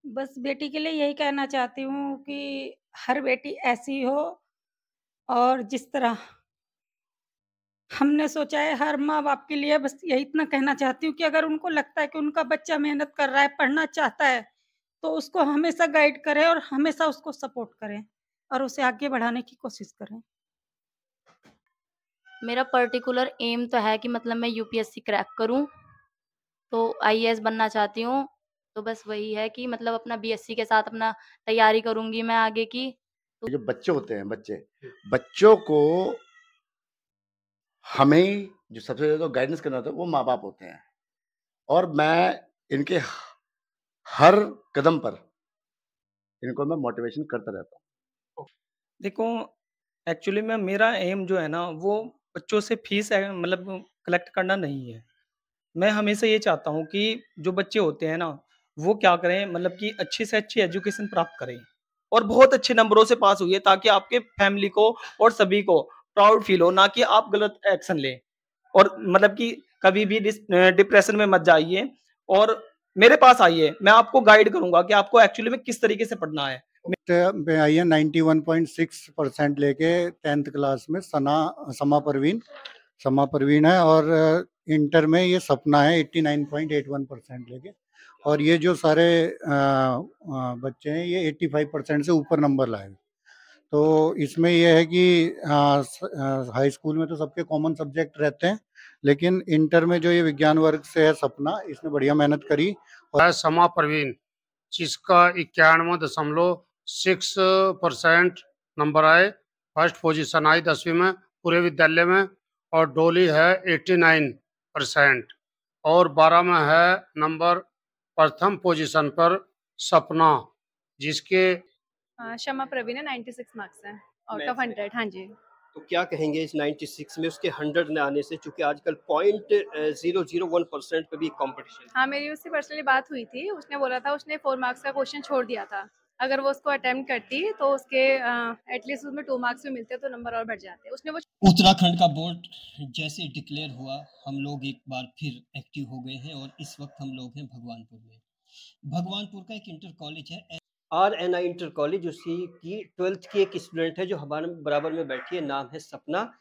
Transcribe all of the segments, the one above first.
बस बेटी के लिए यही कहना चाहती हूँ कि हर बेटी ऐसी हो और जिस तरह हमने सोचा है हर माँ-बाप के लिए बस यही इतना कहना चाहती हूँ कि अगर उनको लगता है कि उनका बच्चा मेहनत कर रहा है, पढ़ना चाहता है, तो उसको हमेशा गाइड करें और हमेशा उसको सपोर्ट करें और उसे आगे बढ़ाने की कोशिश करें। मेरा पर्टिकुलर एम तो है कि मतलब मैं यूपीएससी क्रैक करूँ, तो आईएएस बनना चाहती हूँ। तो बस वही है कि मतलब अपना बीएससी के साथ अपना तैयारी करूँगी मैं आगे की। तो जो बच्चे होते हैं बच्चों को हमें जो सबसे ज़्यादा तो गाइडेंस करना होता है वो माँ-बाप होते हैं और मैं इनके हर कदम पर इनको मैं मोटिवेशन करता रहता हूँ। देखो, एक्चुअली में मेरा एम जो है ना, वो बच्चों से फीस मतलब कलेक्ट करना नहीं है। मैं हमेशा ये चाहता हूँ कि जो बच्चे होते हैं ना, वो क्या करें मतलब कि अच्छी से अच्छी एजुकेशन प्राप्त करें और बहुत अच्छे नंबरों से पास हुई है ताकि आपके फैमिली को और सभी को प्राउड फील हो, ना कि आप गलत एक्शन लें। और मतलब कि कभी भी डिप्रेशन में मत जाइए और मेरे पास आइए, मैं आपको गाइड करूँगा कि आपको एक्चुअली में किस तरीके से पढ़ना है। पे आई है 91.6% लेके 10th क्लास में समा परवीन है और इंटर में ये सपना है 89.81% लेके और ये जो सारे बच्चे हैं ये 85% से ऊपर नंबर लाए। तो इसमें यह है कि हाई स्कूल में तो सबके कॉमन सब्जेक्ट रहते हैं, लेकिन इंटर में जो ये विज्ञान वर्ग से है सपना, इसने बढ़िया मेहनत करी है समा प्रवीण, जिसका 91.6% नंबर आए, फर्स्ट पोजीशन आई 10वीं में पूरे विद्यालय में। और डोली है 89% और 12 में है नंबर प्रथम पोजीशन पर सपना, जिसके क्षमा प्रवीण है, 96 मार्क्स हैं आउट ऑफ 100। हाँ जी। तो क्या कहेंगे इस 96 में उसके 100 न आने से, चूंकि आजकल 0.001% पे भी कंपटीशन। हाँ, मेरी उससे पर्सनली बात हुई थी, उसने बोला था उसने 4 मार्क्स का क्वेश्चन छोड़ दिया था। अगर वो उसको अटेम्प्ट करती तो उसके एटलीस्ट उसमें 2 मार्क्स भी मिलते तो नंबर और बढ़ जाते। उसने वो उत्तराखंड का बोर्ड जैसे डिक्लेयर हुआ, हम लोग एक बार फिर एक्टिव हो गए हैं और इस वक्त हम लोग हैं भगवानपुर में। भगवानपुर का एक इंटर कॉलेज है, RNI इंटर कॉलेज, उसी की 12th की एक स्टूडेंट है जो हमारे बराबर में बैठी है, नाम है सपना।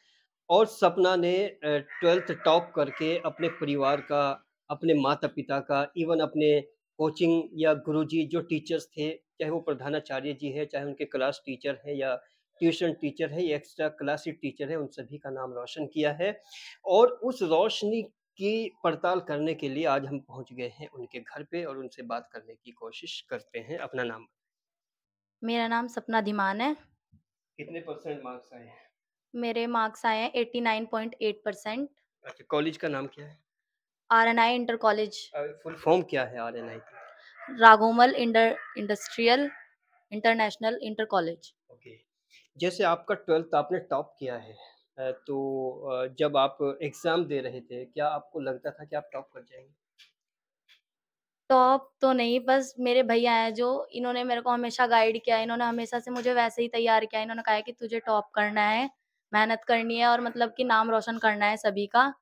और सपना ने 12th टॉप करके अपने परिवार का, अपने माता पिता का, इवन अपने कोचिंग या गुरुजी जो टीचर्स थे, चाहे वो प्रधानाचार्य जी है, चाहे उनके क्लास टीचर है या ट्यूशन टीचर है या एक्स्ट्रा क्लासिक टीचर है, उन सभी का नाम रोशन किया है। और उस रोशनी की पड़ताल करने के लिए आज हम पहुंच गए हैं उनके घर पे और उनसे बात करने की कोशिश करते हैं। अपना नाम। मेरा नाम सपना धीमान है। कितने परसेंट मार्क्स आए हैं? मेरे मार्क्स आए हैं 89.8%। अच्छा, कॉलेज का नाम क्या है? RNI inter college. Full form क्या है RNI का? Raghomal industrial international inter college. Okay. जैसे आपका 12th आपने टॉप किया है, तो जब आप एग्जाम दे रहे थे, क्या आपको लगता था कि आप टॉप कर जाएंगे? टॉप तो नहीं, बस मेरे भैया हैं जो इन्होंने मेरे को हमेशा गाइड किया है, इन्होंने हमेशा से मुझे वैसे ही तैयार किया है। इन्होंने कहा है कि तुझे टॉप करना है, मेहनत करनी है और मतलब कि नाम रोशन करना है सभी का।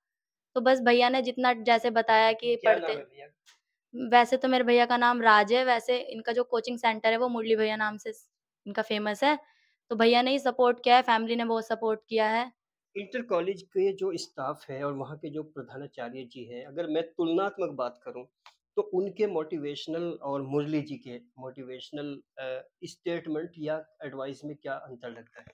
तो बस भैया ने जितना जैसे बताया कि क्या नाम पढ़ते, है भैया? वैसे तो मेरे भैया का नाम राज है, वैसे इनका जो कोचिंग सेंटर है वो मुरली भैया नाम से इनका फेमस है। तो भैया ने ही सपोर्ट किया है, फैमिली ने बहुत सपोर्ट किया है। इंटर कॉलेज के जो स्टाफ है और वहाँ के जो प्रधानाचार्य जी हैं, अगर मैं तुलनात्मक बात करूं तो उनके मोटिवेशनल और मुरली जी के मोटिवेशनल स्टेटमेंट या एडवाइस में क्या अंतर लगता है?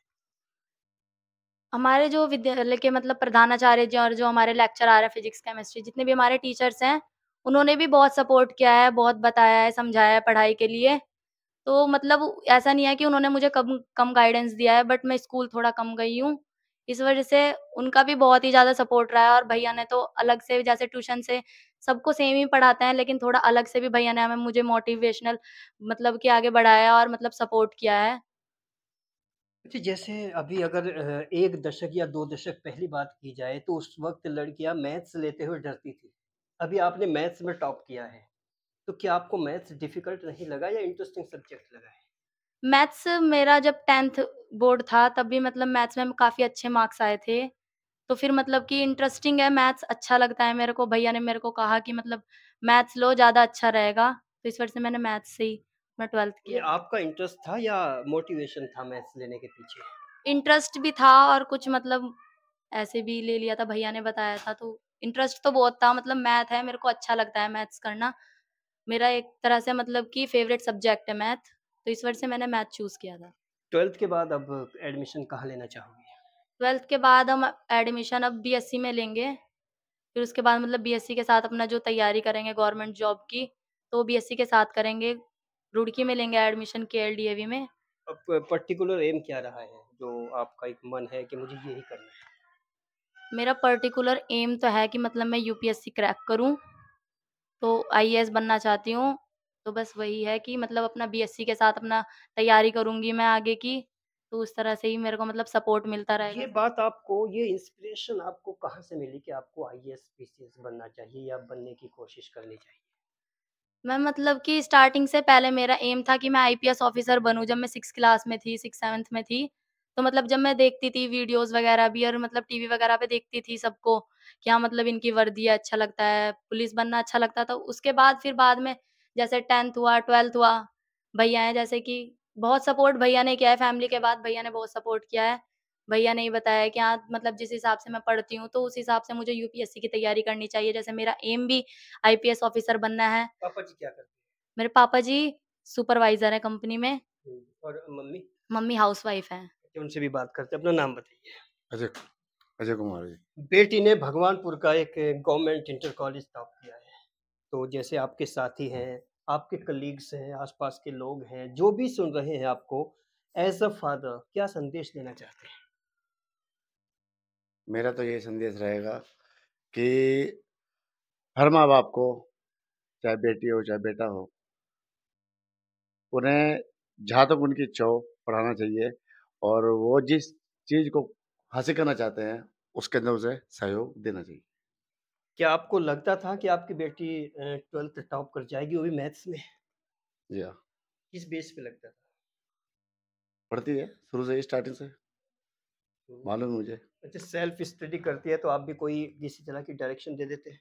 हमारे जो विद्यालय के मतलब प्रधानाचार्य जी और जो हमारे लेक्चरर हैं फिजिक्स, केमिस्ट्री, जितने भी हमारे टीचर्स हैं, उन्होंने भी बहुत सपोर्ट किया है, बहुत बताया है, समझाया है पढ़ाई के लिए। तो मतलब ऐसा नहीं है कि उन्होंने मुझे कम कम गाइडेंस दिया है, बट मैं स्कूल थोड़ा कम गई हूँ। इस वज़ह से उनका भी बहुत ही ज़्यादा सपोर्ट रहा है और भैया ने तो अलग से जैसे ट्यूशन से सबको सेम ही पढ़ाते हैं, लेकिन थोड़ा अलग से भी भैया ने हमें मुझे मोटिवेशनल मतलब कि आगे बढ़ाया और मतलब सपोर्ट किया है। अच्छा, जैसे अभी अगर 1 दशक या 2 दशक पहली बात की जाए तो उस वक़्त लड़कियाँ मैथ्स लेते हुए डरती थी। अभी आपने मैथ्स में टॉप किया है, तो क्या आपको मैथ्स डिफ़िकल्ट नहीं लगा या इंटरेस्टिंग सब्जेक्ट लगा है? मैथ्स मेरा जब 10th बोर्ड था तब भी मतलब मैथ्स में काफ़ी अच्छे मार्क्स आए थे। तो फिर मतलब कि इंटरेस्टिंग है, मैथ्स अच्छा लगता है मेरे को। भैया ने मेरे को कहा कि मतलब मैथ्स लो ज़्यादा अच्छा रहेगा, तो इस वजह से मैंने मैथ्स से ही मैं 12th ये किया। आपका इंटरेस्ट था या मोटिवेशन था मैथ्स लेने के पीछे? इंटरेस्ट भी था और कुछ मतलब ऐसे भी ले लिया था, भैया ने बताया था, तो इंटरेस्ट तो बहुत था। मतलब मैथ है, मेरे को अच्छा लगता है मैथ्स करना। मेरा एक तरह से मतलब कि फ़ेवरेट सब्जेक्ट है मैथ, तो इस वजह से मैंने मैथ चूज़ किया था। 12th के बाद अब एडमिशन कहाँ लेना चाहोगे? 12th के बाद हम एडमिशन अब बीएससी में लेंगे। फिर उसके बाद मतलब बीएससी के साथ अपना जो तैयारी करेंगे गवर्नमेंट जॉब की, तो बीएससी के साथ करेंगे। रुड़की में लेंगे एडमिशन केएलडीएवी में। अब पर्टिकुलर एम क्या रहा है, जो आपका एक मन है कि मुझे यही करना है? मेरा पर्टिकुलर एम तो है कि मतलब मैं यूपीएससी क्रैक करूँ, तो आईएएस बनना चाहती हूँ। तो बस वही है कि मतलब अपना बीएससी के साथ अपना तैयारी करूँगी मैं आगे की, तो उस तरह से ही मेरे को मतलब सपोर्ट मिलता रहेगा। ये बात आपको, ये इंस्पिरेशन आपको कहाँ से मिली कि आपको आईएएस, पीसीएस बनना चाहिए या बनने की कोशिश करनी चाहिए? मैं मतलब कि स्टार्टिंग से पहले मेरा एम था कि मैं आईपीएस ऑफिसर बनूँ। जब मैं 6th क्लास में थी, 6th-7th में थी, तो मतलब जब मैं देखती थी वीडियोज़ वगैरह भी और मतलब टीवी वगैरह पे देखती थी सबको, क्या मतलब इनकी वर्दी है, अच्छा लगता है, पुलिस बनना अच्छा लगता था। उसके बाद फिर बाद में जैसे 10th हुआ, 12th हुआ, भैया हैं जैसे कि बहुत सपोर्ट भैया ने किया है, फैमिली के बाद भैया ने बहुत सपोर्ट किया है। भैया ने ही बताया कि हाँ, मतलब जिस हिसाब से मैं पढ़ती हूँ, तो उस हिसाब से मुझे यूपीएससी की तैयारी करनी चाहिए। जैसे मेरा एम भी आईपीएस ऑफिसर बनना है। पापा जी क्या करते मेरे पापा जी सुपरवाइज़र हैं कंपनी में, हैं? और मम्मी? मम्मी हाउसवाइफ़ हैं। अच्छा, उनसे भी बात करते हैं। अपना नाम बताइए। अजय अजय कुमार जी। बेटी ने भगवानपुर का एक गवर्नमेंट इंटर कॉलेज टॉप किया है। तो जैसे आपके साथी हैं, आपके कलीग्स हैं, आसपास के लोग हैं, जो भी सुन रहे हैं आपको, एज़ अ फादर क्या संदेश देना चाहते हैं? मेरा तो यही संदेश रहेगा कि हर माँ-बाप को, चाहे बेटी हो, चाहे बेटा हो, उन्हें जहाँ तक उनकी इच्छा हो, पढ़ाना चाहिए और वो जिस चीज़ को हासिल करना चाहते हैं, उसके अंदर उसे सहयोग देना चाहिए। क्या आपको लगता था कि आपकी बेटी 12th टॉप कर जाएगी, वो भी मैथ्स में? जी हाँ, किस बेस पे लगता था? पढ़ती है, शुरू से ही स्टार्टिंग से, हुँ। मालूम है मुझे। अच्छा, सेल्फ स्टडी करती है तो आप भी कोई किसी तरह की डायरेक्शन दे देते हैं?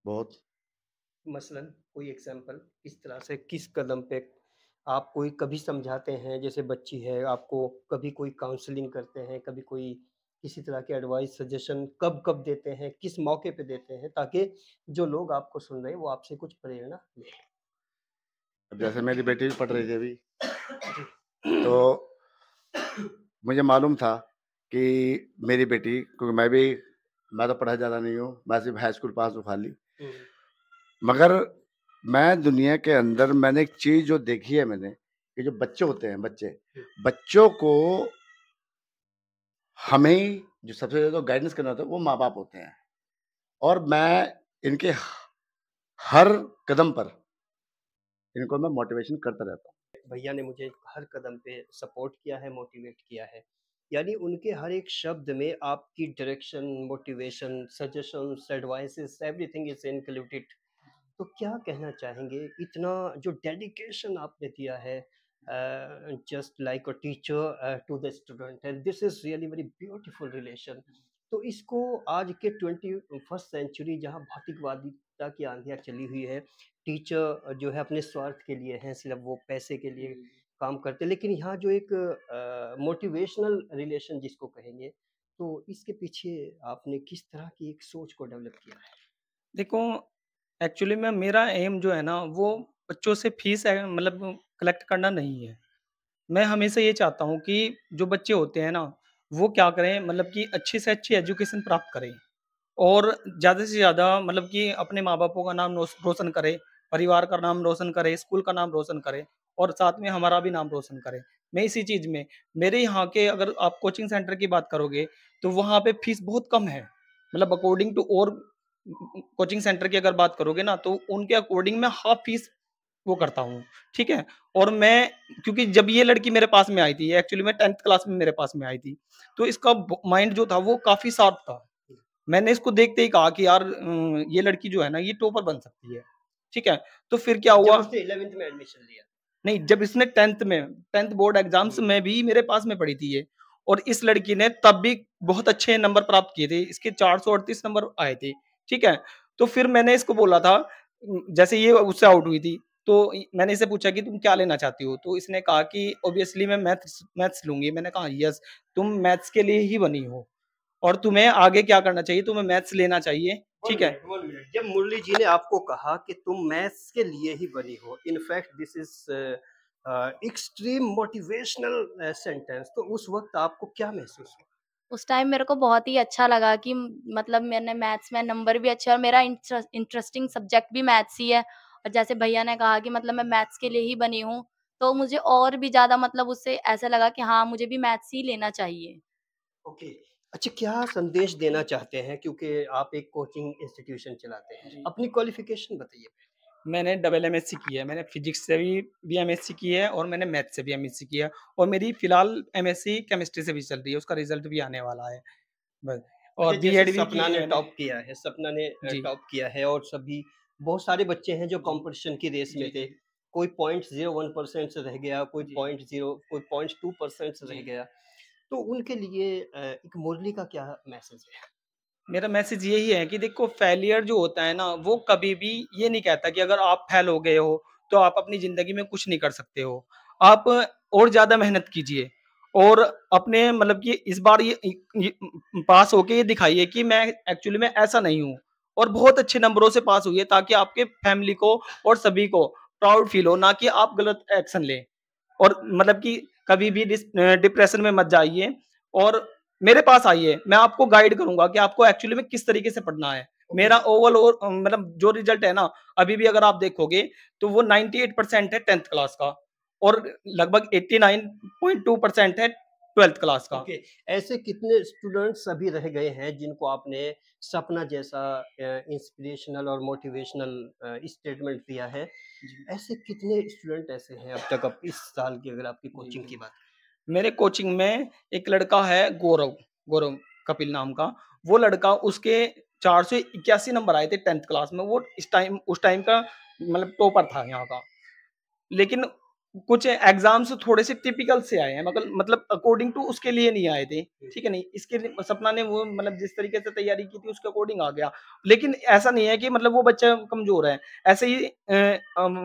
बहुत मसलन कोई एग्ज़ाम्पल, किस तरह से, किस कदम पे आप कोई कभी समझाते हैं, जैसे बच्ची है, आपको कभी कोई काउंसलिंग करते हैं, कभी कोई किसी तरह की एडवाइस, सजेशन कब-कब देते हैं, किस मौके पे देते हैं, ताकि जो लोग आपको सुन रहे हैं, वो आपसे कुछ प्रेरणा लें? अब जैसे मेरी बेटी भी पढ़ रही थी अभी, तो मुझे मालूम था कि मेरी बेटी, क्योंकि मैं तो पढ़ा ज़्यादा नहीं हूँ, मैं सिर्फ़ हाई स्कूल पास हूँ खाली। हुँ। मगर मैं दुनिया के अंदर मैंने एक चीज़ जो देखी है मैंने, कि जो बच्चे होते हैं बच्चों को हमें ही जो सबसे ज़्यादा गाइडेंस करना होता है, वो माँ-बाप होते हैं। और मैं इनके हर कदम पर इनको मैं मोटिवेशन करता रहता हूँ। भैया ने मुझे हर कदम पे सपोर्ट किया है, मोटिवेट किया है। यानी उनके हर एक शब्द में आपकी direction, motivation, suggestions, advices, everything is included. तो क्या कहना चाहेंगे, इतना जो डेडिकेशन आपने दिया है, just like a teacher to the student, and this is really very beautiful relation. तो इसको आज के 21st सेंचुरी, जहाँ भौतिकवादिता की आंधियाँ चली हुई है, टीचर जो है अपने स्वार्थ के लिए हैं, सिर्फ वो पैसे के लिए काम करते हैं, लेकिन यहाँ जो एक मोटिवेशनल रिलेशन जिसको कहेंगे, तो इसके पीछे आपने किस तरह की एक सोच को डेवलप किया है? देखो, एक्चुअली में मेरा एम जो है ना, वो बच्चों से फीस मतलब कलेक्ट करना नहीं है। मैं हमेशा ये चाहता हूँ कि जो बच्चे होते हैं ना, वो क्या करें, मतलब कि अच्छी से अच्छी एजुकेशन प्राप्त करें और ज़्यादा से ज़्यादा मतलब कि अपने माँ-बापों का नाम रोशन करें, परिवार का नाम रोशन करें, स्कूल का नाम रोशन करें और साथ में हमारा भी नाम रोशन करें। मैं इसी चीज़ में, मेरे यहाँ के अगर आप कोचिंग सेंटर की बात करोगे, तो वहाँ पे फीस बहुत कम है। मतलब अकॉर्डिंग टू और कोचिंग सेंटर की अगर बात करोगे ना, तो उनके अकॉर्डिंग मैं हाफ़ फीस वो करता हूँ, ठीक है? और मैं, क्योंकि जब ये लड़की मेरे पास में आई थी, एक्चुअली में 10th क्लास में मेरे पास में आई थी, तो इसका माइंड जो था वो काफ़ी शार्प था। मैंने इसको देखते ही कहा कि यार ये लड़की जो है ना, ये टॉपर बन सकती है, ठीक है? तो फिर क्या जब हुआ, उसने 11th में एडमिशन लिया? नहीं, जब इसने 10th बोर्ड एग्जाम्स में भी मेरे पास में पढ़ी थी ये, और इस लड़की ने तब भी बहुत अच्छे नंबर प्राप्त किए थे, इसके 438 नंबर आए थे, ठीक है? तो फिर मैंने इसको बोला था, जैसे ये उससे आउट हुई थी, तो मैंने इसे पूछा कि तुम क्या लेना चाहती हो? तो इसने कहा कि ऑब्वियसली मैं मैथ्स लूँगी। मैंने कहा यस, तुम मैथ्स के लिए ही बनी हो और तुम्हें आगे क्या करना चाहिए? तुम्हें मैथ्स लेना चाहिए, ठीक है? 1 मिनट। जब मुरली जी ने आपको कहा कि तुम मैथ्स के लिए ही बनी हो, in fact this is extreme motivational sentence, तो उस वक्त आपको क्या महसूस हुआ? उस टाइम मेरे को बहुत ही अच्छा लगा कि मतलब मैंने मैथ्स में नंबर भी अच्छे और मेरा इंटरेस्टिंग सब्जेक्ट भी मैथ्स ही है। और जैसे भैया ने कहा कि मतलब मैं मैथ्स के लिए ही बनी हूँ, तो मुझे और भी ज़्यादा मतलब उससे ऐसा लगा कि हाँ, मुझे भी मैथ्स ही लेना चाहिए। ओके। अच्छा, क्या संदेश देना चाहते हैं, क्योंकि आप एक कोचिंग इंस्टीट्यूशन चलाते हैं? जी। अपनी क्वालिफिकेशन बताइए। मैंने डबल एमएससी की है। मैंने फिजिक्स से भी एमएससी की है और मैंने मैथ्स से भी एमएससी की है और मेरी फिलहाल एमएससी केमिस्ट्री से भी चल रही है। उसका रिजल्ट भी आने वाला है। बस। अच्छा, और जैसे बीएड भी की सपना है ने मैंने। टॉप किया है, सपना ने जी। टॉप किया है और सभी बहुत सारे बच्चे हैं जो कंपटीशन की रेस में जी, थे। जी। कोई 0.01% से रह गया, कोई जी। 0.0 कोई 0.2% से रह जी। गया। तो उनके लिए एक मुरली का क्या मैसेज है? मेरा मैसेज यही है कि देखो फेलियर जो होता है ना, वो कभी भी ये नहीं कहता कि अगर आप फेल हो गए हो, तो आप अपनी ज़िंदगी में कुछ नहीं कर सकते हो। आप और ज़्यादा मेहनत कीजिए और अपने मतलब कि इस बार ये पास होके ये दिखाइए कि मैं एक्चुअली में ऐसा नहीं हूँ और बहुत अच्छे नंबरों से पास हुई है ताकि आपके फैमिली को और सभी को प्राउड फील हो, ना कि आप गलत एक्शन लें। और मतलब कि कभी भी डिप्रेशन में मत जाइए और मेरे पास आइए, मैं आपको गाइड करूँगा कि आपको एक्चुअली में किस तरीके से पढ़ना है। मेरा ओवरऑल और मतलब जो रिजल्ट है ना, अभी भी अगर आप देखोगे तो वो 98% है 10th क्लास का और लगभग 89.2% है 12th क्लास का। ओके। ऐसे कितने स्टूडेंट्स अभी रह गए हैं जिनको आपने सपना जैसा इंस्पिरेशनल और मोटिवेशनल स्टेटमेंट दिया है? जी। ऐसे कितने स्टूडेंट ऐसे हैं अब तक, अब इस साल की अगर आपकी जी, कोचिंग जी। की बात मेरे कोचिंग में एक लड़का है गौरव, गौरव कपिल नाम का। वो लड़का उसके 481 नंबर आए थे 10th क्लास में। वो उस टाइम का मतलब टॉपर था यहाँ का। लेकिन कुछ एग्ज़ाम्स थोड़े से टिपिकल से आए हैं मतलब अकॉर्डिंग टू उसके लिए नहीं आए थे, ठीक है नहीं? इसके लिए सपना ने वो मतलब जिस तरीके से तैयारी की थी उसके अकॉर्डिंग आ गया। लेकिन ऐसा नहीं है कि मतलब वो बच्चा कमज़ोर है। ऐसे ही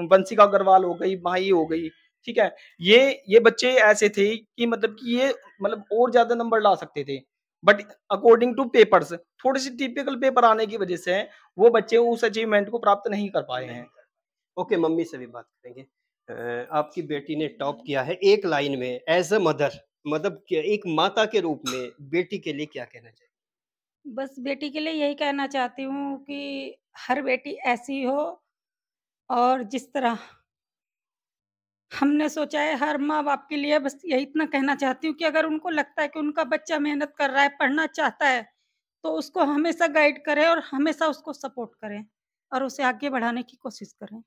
वंशिका अग्रवाल हो गई, माही हो गई, ठीक है? ये बच्चे ऐसे थे कि मतलब कि ये मतलब और ज़्यादा नंबर ला सकते थे। बट अकॉर्डिंग टू पेपर्स थोड़ी-सी टिपिकल पेपर आने की वज़ह से वो बच्चे उस अचीवमेंट को प्राप्त नहीं कर पाए हैं। ओके, मम्मी से भी बात करेंगे। आपकी बेटी ने टॉप किया है, एक लाइन में एज़ अ मदर, मतलब एक माता के रूप में बेटी के लिए क्या कहना चाहिए? बस बेटी के लिए यही कहना चाहती हूँ कि हर बेटी ऐसी हो और जिस तरह हमने सोचा है हर माँ-बाप के लिए बस यही इतना कहना चाहती हूँ कि अगर उनको लगता है कि उनका बच्चा मेहनत कर रहा है, पढ़ना चाहता है, तो उसको हमेशा गाइड करें और हमेशा उसको सपोर्ट करें और उसे आगे बढ़ाने की कोशिश करें।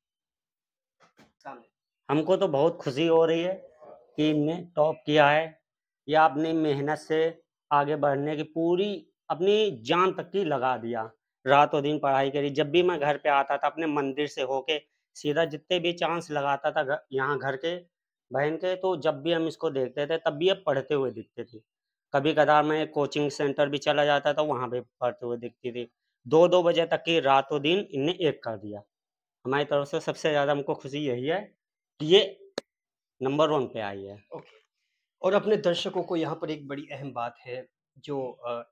हमको तो बहुत खुशी हो रही है कि इनने टॉप किया है। या अपनी मेहनत से आगे बढ़ने की पूरी अपनी जान तक की लगा दिया। रातों दिन पढ़ाई करी। जब भी मैं घर पे आता था अपने मंदिर से होके सीधा जितने भी चांस लगाता था यहाँ घर के बहन के, तो जब भी हम इसको देखते थे तब भी ये पढ़ते हुए दिखते थे। कभी कदार मैं कोचिंग सेंटर भी चला जाता था, वहाँ पे पढ़ते हुए दिखती थी। 2-2 बजे तक की रातों दिन इनने एक कर दिया। हमारी तरफ से सबसे ज़्यादा हमको खुशी यही है कि ये नंबर 1 पे आई है। ओके। और अपने दर्शकों को यहाँ पर एक बड़ी अहम बात है जो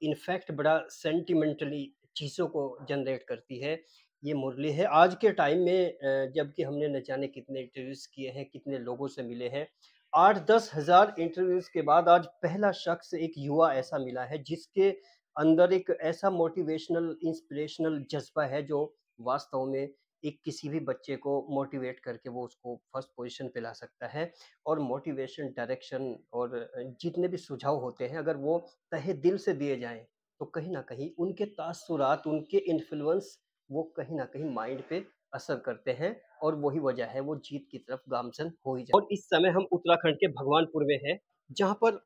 इनफैक्ट बड़ा सेंटिमेंटली चीज़ों को जनरेट करती है, ये मुरली है। आज के टाइम में जबकि हमने न जाने कितने इंटरव्यूज़ किए हैं, कितने लोगों से मिले हैं, 8-10 हज़ार इंटरव्यूज़ के बाद आज पहला शख्स एक युवा ऐसा मिला है जिसके अंदर एक ऐसा मोटिवेशनल, इंस्पिरेशनल जज़्बा है जो वास्तव में एक किसी भी बच्चे को मोटिवेट करके वो उसको फर्स्ट पोज़ीशन पे ला सकता है। और मोटिवेशन, डायरेक्शन और जितने भी सुझाव होते हैं अगर वो तहे दिल से दिए जाएँ, तो कहीं न कहीं उनके तासुरात, उनके इन्फ्लुएंस वो कहीं न कहीं माइंड पे असर करते हैं और वही वजह है वो जीत की तरफ गामज़न हो ही जाए। और इस समय हम उत्तराखंड के भगवानपुर में हैं, जहाँ पर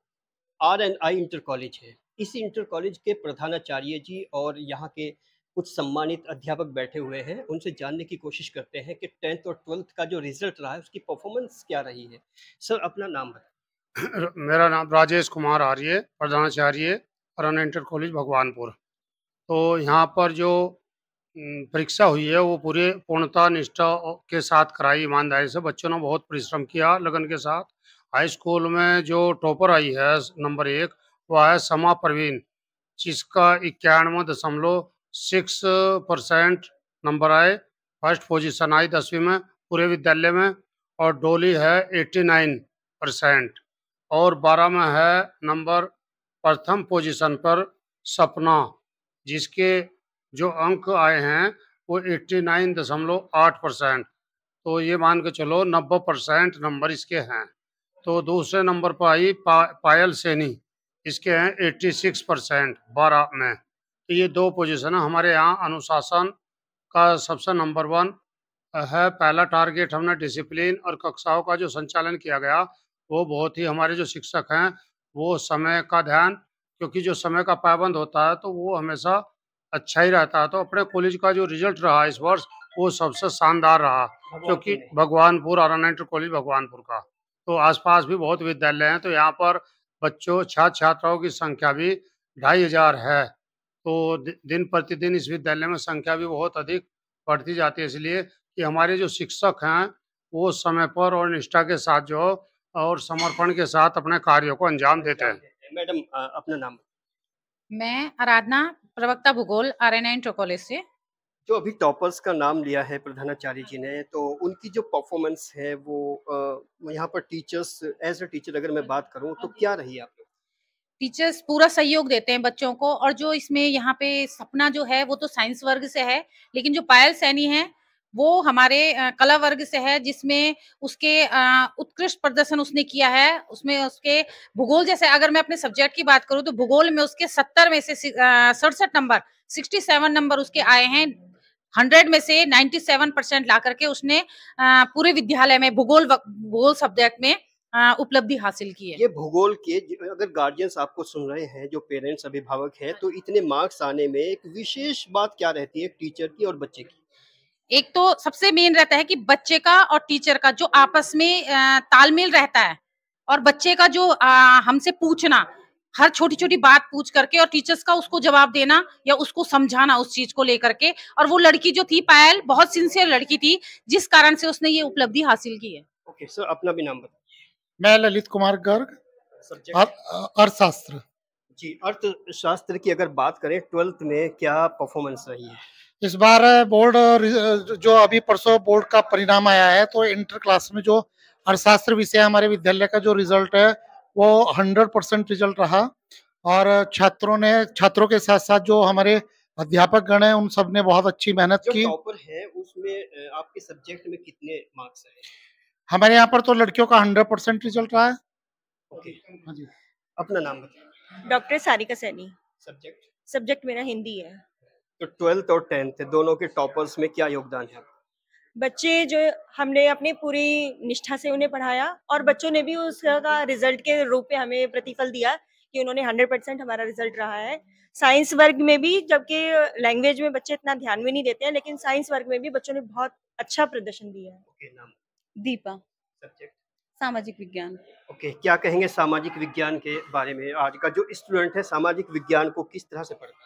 आर&आई इंटर कॉलेज है। इस इंटर कॉलेज के प्रधानाचार्य जी और यहाँ के कुछ सम्मानित अध्यापक बैठे हुए हैं। उनसे जानने की कोशिश करते हैं कि 10th और 12th का जो रिज़ल्ट रहा है उसकी परफ़ॉर्मेंस क्या रही है? सर, अपना नाम बताएँ। मेरा नाम राजेश कुमार आर्य, प्रधानाचार्य अरन इंटर कॉलेज भगवानपुर। तो यहाँ पर जो परीक्षा हुई है वो पूरे पूर्णता निष्ठा के साथ कराई, ईमानदारी से। बच्चों ने बहुत परिश्रम किया लगन के साथ। हाई स्कूल में जो टॉपर आई है नंबर 1 वो है समा परवीन, जिसका 91.6% नंबर आए। फर्स्ट पोजीशन आई 10वीं में पूरे विद्यालय में। और डोली है 89% और 12 में है नंबर प्रथम पोजीशन पर सपना, जिसके जो अंक आए हैं वो 89.8%। तो ये मान के चलो 90% नंबर इसके हैं। तो दूसरे नंबर पर आई पायल सैनी, इसके हैं 86% 12 में। तो ये 2 पोजीशन है। हमारे यहाँ अनुशासन का सबसे नंबर 1 है। पहला टारगेट हमने डिसिप्लिन और कक्षाओं का जो संचालन किया गया वो बहुत ही, हमारे जो शिक्षक हैं वो समय का ध्यान, क्योंकि जो समय का पाबंद होता है तो वो हमेशा अच्छा ही रहता है। तो अपने कॉलेज का जो रिजल्ट रहा इस वर्ष वो सबसे शानदार रहा, क्योंकि भगवानपुर आर्यन इंटर कॉलेज भगवानपुर का। तो आसपास भी बहुत विद्यालय हैं, तो यहाँ पर बच्चों छात्र छात्राओं की संख्या भी 2500 है। तो दिन प्रतिदिन इस विद्यालय में संख्या भी बहुत अधिक बढ़ती जाती है, इसलिए कि हमारे जो शिक्षक हैं वो समय पर और निष्ठा के साथ जो और समर्पण के साथ अपने कार्यों को अंजाम देते हैं। मैडम अपना नाम। मैं आराधना, प्रवक्ता भूगोल आर्यन इंटर कॉलेज से। जो अभी टॉपर्स का नाम लिया है प्रधानाचार्य जी ने, तो उनकी जो परफॉर्मेंस है वो यहाँ पर टीचर्स, एज अ टीचर अगर मैं बात करूँ तो क्या रही आप लोग? टीचर्स पूरा सहयोग देते हैं बच्चों को, और जो इसमें यहाँ पे सपना जो है वो तो साइंस वर्ग से है, लेकिन जो पायल सैनी है वो हमारे कला वर्ग से है, जिसमें उसके उत्कृष्ट प्रदर्शन उसने किया है। उसमें उसके भूगोल, जैसे अगर मैं अपने सब्जेक्ट की बात करूँ तो भूगोल में उसके 70 में से 67 नंबर, 67 नंबर उसके आए हैं। 100 में से 97% ला करके उसने पूरे विद्यालय में भूगोल सब्जेक्ट में उपलब्धि हासिल की है। ये भूगोल के अगर गार्जियंस आपको सुन रहे हैं, जो पेरेंट्स अभिभावक हैं, तो इतने मार्क्स आने में एक विशेष बात क्या रहती है टीचर की और बच्चे की? एक तो सबसे मेन रहता है कि बच्चे का और टीचर का जो आपस में तालमेल रहता है, और बच्चे का जो हमसे पूछना, हर छोटी-छोटी बात पूछ करके, और टीचर्स का उसको जवाब देना या उसको समझाना उस चीज को लेकर के। और वो लड़की जो थी पायल, बहुत सिंसियर लड़की थी, जिस कारण से उसने ये उपलब्धि हासिल की है। ओके सर, अपना भी नाम बताइए। मैं ललित कुमार गर्ग, अर्थशास्त्र। जी, अर्थशास्त्र की अगर बात करें 12th में क्या परफॉर्मेंस रही है? इस बार बोर्ड जो अभी परसों बोर्ड का परिणाम आया है, तो इंटर क्लास में जो अर्थशास्त्र विषय हमारे विद्यालय का जो रिजल्ट है वो 100% रिजल्ट रहा। और छात्रों के साथ साथ जो हमारे अध्यापक गण हैं उन सब ने बहुत अच्छी मेहनत की। जो टॉपर है उसमें आपके सब्जेक्ट में कितने मार्क्स आए? हमारे यहाँ पर तो लड़कियों का 100% रिजल्ट रहा है। ओके, हाँ जी। अपना नाम बताइए। Doctor Sarika Saini. Subject? Subject मेरा हिंदी है। तो 12th और 10th दोनों के टॉपर्स में क्या योगदान है? बच्चे जो, हमने अपनी पूरी निष्ठा से उन्हें पढ़ाया और बच्चों ने भी उसका रिजल्ट के रूप में हमें प्रतिफल दिया कि उन्होंने 100% हमारा रिजल्ट रहा है। साइंस वर्ग में भी, जबकि लैंग्वेज में बच्चे इतना ध्यान भी नहीं देते हैं, लेकिन साइंस वर्ग में भी बच्चों ने बहुत अच्छा प्रदर्शन दिया है। ओके, नाम? दीपा। सब्जेक्ट? सामाजिक विज्ञान। ओके, क्या कहेंगे सामाजिक विज्ञान के बारे में? आज का जो स्टूडेंट है सामाजिक विज्ञान को किस तरह से पढ़ता है?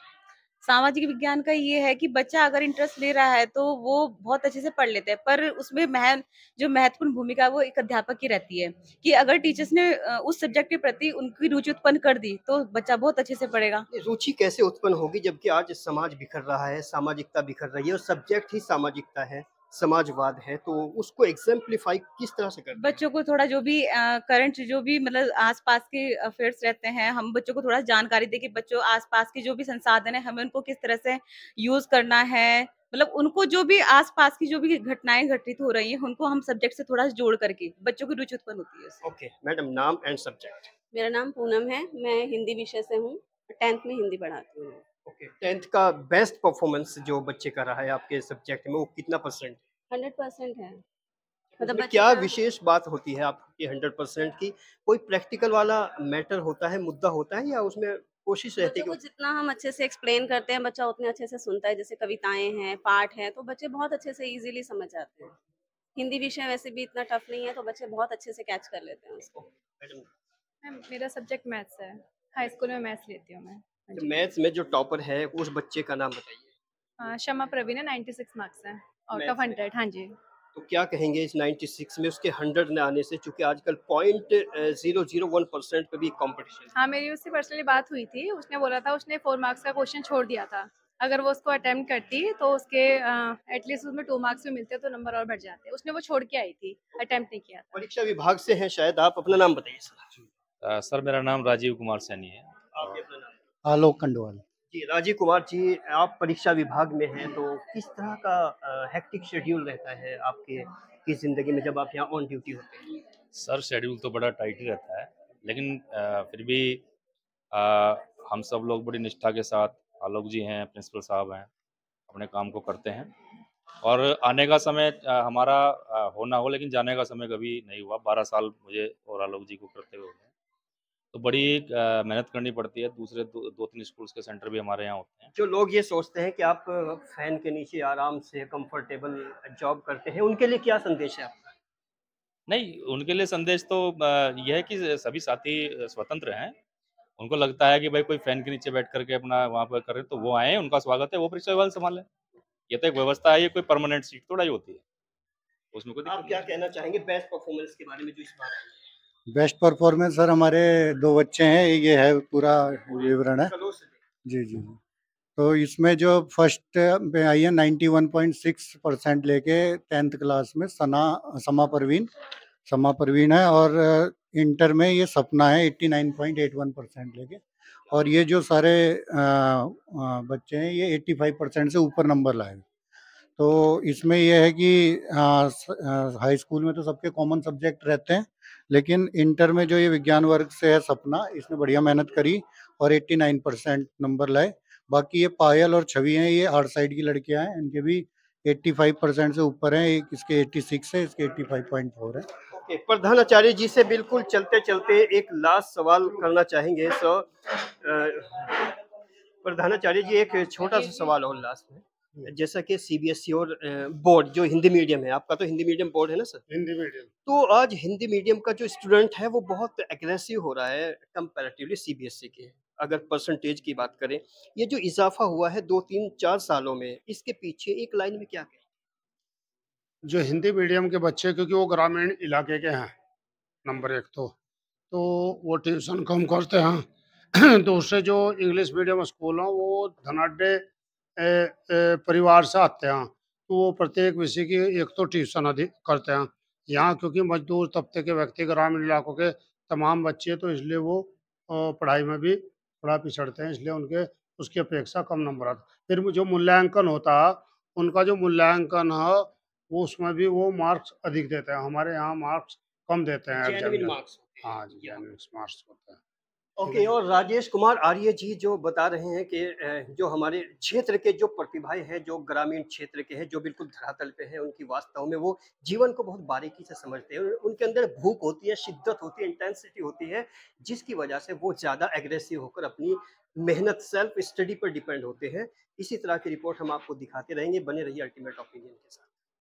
सामाजिक विज्ञान का ये है कि बच्चा अगर इंटरेस्ट ले रहा है तो वो बहुत अच्छे से पढ़ लेता है, पर उसमें जो महत्वपूर्ण भूमिका है वो एक अध्यापक की रहती है, कि अगर टीचर्स ने उस सब्जेक्ट के प्रति उनकी रुचि उत्पन्न कर दी तो बच्चा बहुत अच्छे से पढ़ेगा। रुचि कैसे उत्पन्न होगी जबकि आज समाज बिखर रहा है, सामाजिकता बिखर रही है और सब्जेक्ट ही सामाजिकता है, समाजवाद है, तो उसको एग्जाम्प्लीफाई किस तरह से करते हैं? बच्चों को थोड़ा जो भी करंट जो भी मतलब आसपास के अफेयर्स रहते हैं, हम बच्चों को थोड़ा जानकारी दे कि बच्चों आसपास के जो भी संसाधन है हमें उनको किस तरह से यूज करना है, मतलब उनको जो भी आसपास की जो भी घटनाएं घटित हो रही हैं उनको हम सब्जेक्ट से थोड़ा जोड़ करके बच्चों की रुचि उत्पन्न होती है। ओके मैडम, नाम एंड सब्जेक्ट? मेरा नाम पूनम है, मैं हिंदी विषय से हूँ, 10th में हिंदी पढ़ाती हूँ। ओके, 10th का बेस्ट परफॉर्मेंस जो बच्चे का रहा है आपके सब्जेक्ट में वो कितना %? 100% है। मतलब क्या विशेष बात होती है आपकी 100% की? कोई प्रैक्टिकल वाला मैटर होता है, मुद्दा होता है, या उसमें कोशिश रहती है कि जितना हम अच्छे से एक्सप्लेन करते हैं बच्चा उतने अच्छे से सुनता है, जैसे कविताएं हैं, पाठ है, तो बच्चे बहुत अच्छे से इजीली समझ जाते हैं। हिंदी विषय वैसे भी इतना टफ नहीं है, तो बच्चे बहुत अच्छे से कैच कर लेते हैं उसको। मेरा सब्जेक्ट मैथ्स है, हाई स्कूल में मैथ्स लेती हूँ मैं। मैथ्स में जो टॉपर है उस बच्चे का नाम बताइए। शमा प्रवीण है, 96 मार्क्स हैं आउट ऑफ मैथ्स में 100। हाँ जी। तो क्या कहेंगे इस 96 में उसके 100 न आने से, चूंकि आजकल 0.001% पे भी कंपटीशन। हाँ, मेरी उससे पर्सनली बात हुई थी। उसने बोला था उसने 4 मार्क्स का क्वेश्चन छोड़ दिया था। अगर वो उसको अटेम्प्ट करती तो उसके एटलीस्ट उसमें 2 मार्क्स भी मिलते तो नंबर और बढ़ जाते। उसने वो छोड़ के आई थी, अटेम्प्ट नहीं किया था। परीक्षा विभाग से हैं शायद आप, अपना नाम बताइए सर। सर मेरा नाम राजीव कुमार सैनी है। आप भी अपना नाम। आलोक कंडवाल। जी राजीव कुमार जी, आप परीक्षा विभाग में हैं, तो किस तरह का हेक्टिक शेड्यूल रहता है आपके की ज़िंदगी में जब आप यहाँ ऑन ड्यूटी होते हैं? सर शेड्यूल तो बड़ा टाइट ही रहता है, लेकिन फिर भी हम सब लोग बड़ी निष्ठा के साथ, आलोक जी हैं, प्रिंसिपल साहब हैं, अपने काम को करते हैं। और आने का समय हमारा हो ना हो, लेकिन जाने का समय कभी नहीं हुआ। 12 साल मुझे और आलोक जी को करते हुए हो गए। तो बड़ी मेहनत करनी पड़ती है। दूसरे 2-3 स्कूल्स के सेंटर भी हमारे यहाँ होते हैं। जो लोग ये सोचते हैं कि आप फैन के नीचे आराम से कंफर्टेबल जॉब करते हैं, उनके लिए क्या संदेश है आपका? नहीं, उनके लिए संदेश तो ये है कि सभी साथी स्वतंत्र हैं। उनको लगता है कि भाई कोई फैन के नीचे बैठ करके अपना वहाँ पर करे तो वो आएँ, उनका स्वागत है, वो परीक्षा विभाग संभालें। ये तो एक व्यवस्था है, ये कोई परमानेंट सीट थोड़ा ही होती है। उसमें कोई आप क्या कहना चाहेंगे बेस्ट परफॉर्मेंस के बारे में जो इस बार? बेस्ट परफॉर्मेंस सर हमारे 2 बच्चे हैं, ये है पूरा विवरण है। जी, जी। तो इसमें जो फर्स्ट पे आई है 91.6% लेके 10th क्लास में समा परवीन है, और इंटर में ये सपना है 89.81% लेके। और ये जो सारे बच्चे हैं ये 85% से ऊपर नंबर लाए। तो इसमें यह है कि हाई स्कूल में तो सबके कॉमन सब्जेक्ट रहते हैं, लेकिन इंटर में जो ये विज्ञान वर्ग से है सपना, इसने बढ़िया मेहनत करी और 89% नंबर लाए। बाकी ये पायल और छवि हैं, ये आर्ट साइड की लड़कियां हैं, इनके भी 85% से ऊपर हैं। एक इसके 86 है, इसके 85.4 है। ओके, प्रधानाचार्य जी से बिल्कुल चलते चलते एक लास्ट सवाल करना चाहेंगे सर। प्रधानाचार्य जी, एक छोटा सा सवाल और लास्ट में, जैसा कि सीबीएसई और बोर्ड जो हिंदी मीडियम है, आपका तो हिंदी मीडियम बोर्ड है ना सर? हिंदी मीडियम। तो आज हिंदी मीडियम का जो स्टूडेंट है वो बहुत एग्रेसिव हो रहा है कंपैरेटिवली सीबीएसई के। अगर परसेंटेज की बात करें, ये जो इजाफा हुआ है 2-3-4 सालों में, इसके पीछे एक लाइन में क्या कहें? जो हिंदी मीडियम के बच्चे, क्योंकि वो ग्रामीण इलाके के हैं नंबर 1 तो वो ट्यूशन कम करते हैं तो उससे जो इंग्लिश मीडियम स्कूल हैं वो धनाढ्य परिवार से आते हैं, तो वो प्रत्येक विषय की एक तो ट्यूशन अधिक करते हैं। यहाँ क्योंकि मजदूर तबके के व्यक्ति ग्रामीण इलाकों के तमाम बच्चे, तो इसलिए वो पढ़ाई में भी थोड़ा पिछड़ते हैं, इसलिए उनके उसकी अपेक्षा कम नंबर आता। फिर जो मूल्यांकन होता है, उनका जो मूल्यांकन है वो उसमें भी वो मार्क्स अधिक देते हैं। हमारे यहाँ मार्क्स कम देते हैं जेन्युइन मार्क्स। हाँ जी, जेन्युइन मार्क्स होते हैं। ओके, और राजेश कुमार आर्य जी जो बता रहे हैं कि जो हमारे क्षेत्र के जो प्रतिभाएं हैं, जो ग्रामीण क्षेत्र के हैं, जो बिल्कुल धरातल पे हैं, उनकी वास्तव में वो जीवन को बहुत बारीकी से समझते हैं। उनके अंदर भूख होती है, शिद्दत होती है, इंटेंसिटी होती है, जिसकी वजह से वो ज़्यादा एग्रेसिव होकर अपनी मेहनत, सेल्फ स्टडी पर डिपेंड होते हैं। इसी तरह की रिपोर्ट हम आपको दिखाते रहेंगे। बने रहिए अल्टीमेट ओपिनियन के साथ।